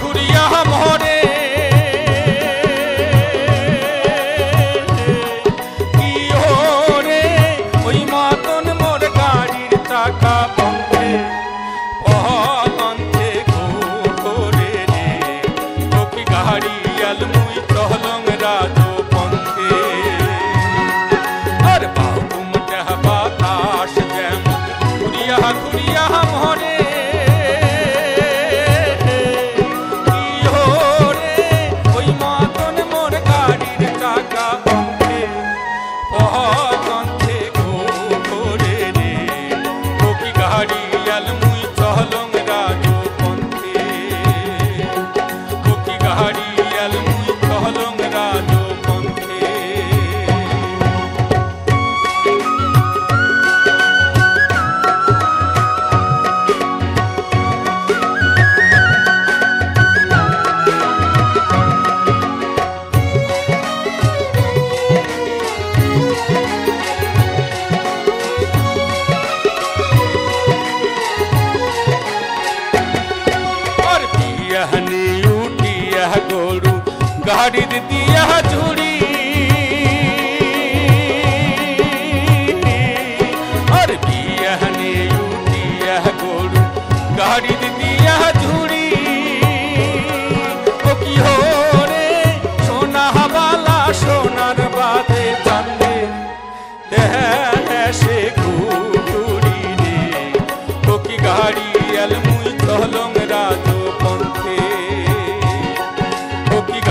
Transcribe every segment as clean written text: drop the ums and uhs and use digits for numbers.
ঘুরিয়া মরে কি ওরে ওই মতন মোর গাড়ির চাকা পথে পথে ঘুরে রে ও কি গাড়ি আল মুই চলং রাজো পথে আর বাহুমটা বাতাস যেমন ঘুরিয়া ঘুরিয়া মরে গরু গাড়ির দিয়া ঝুড়ি আর বিয়ানে উঠিয়া গরু গাড়ির দিয়া ঝুড়ি ও কি হরে সোনা বালা সোনার বাদে চান্দে দেশে ঘুরি রে ও কি গাড়ি আল মুই চলং রাজো পন্থে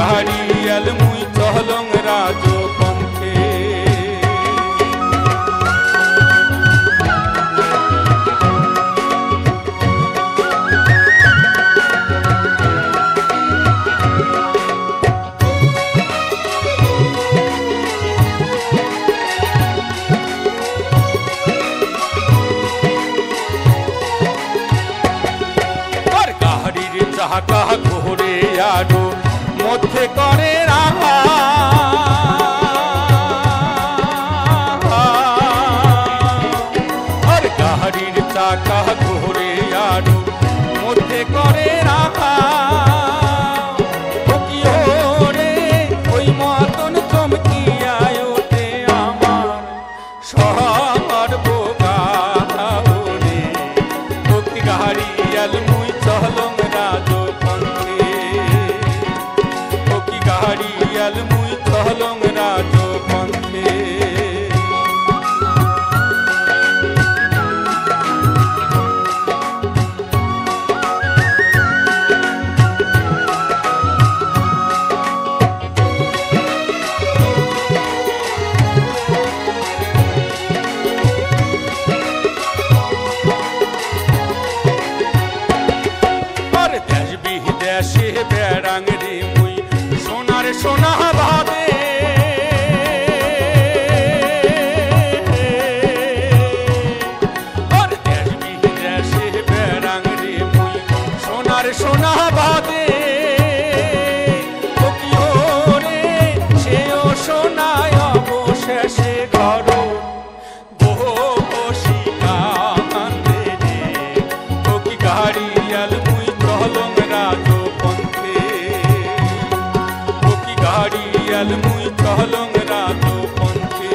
গাড়ি আল মুই চলং রাজো পন্থে আর গাড়ির চাকা ঘোরে আরো মধ্যে করে রাখা আর গাড়ির চাকা ঘুরে আরো মধ্যে করে রাখা কি ওরে ওই মতন চমকিয়া ওঠে আমার শহর বোগারে ও কি গাড়ি আল মুই চলং রাজো পন্থে গাড়ি আল মুই চলং রাজো পন্থে আর দেশ বিদেশে বেড়াং রে মুই সোনা ভাবে আর দেশ বিদেশে বেড়াং রে মুই সোনা ভাবে ও কি ওরে সেও সোনায় অবশেষে ঘর বসি কান্দে রে ও কি গাড়ি আল মুই চলং রাজো পন্থে গাড়ি আল মুই চলং রাজো পন্থে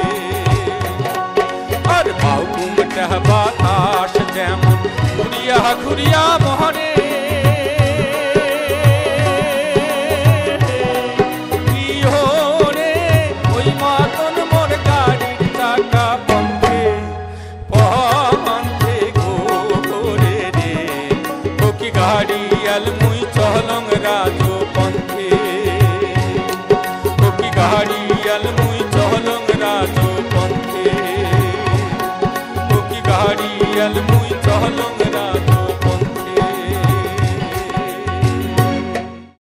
আর বাহুমটা বাতাস যেমন ঘুরিয়া ঘুরিয়া মহরে কি হরে ওই মতন মোর গাড়ির চাকা পন্থে পন্থে ঘোরে রে ও কি গাড়ি আল মুই চলং রাজো পন্থে গাড়ি আল মুই চলং রাজো পন্থে ও কি গাড়ি আল মুই চলং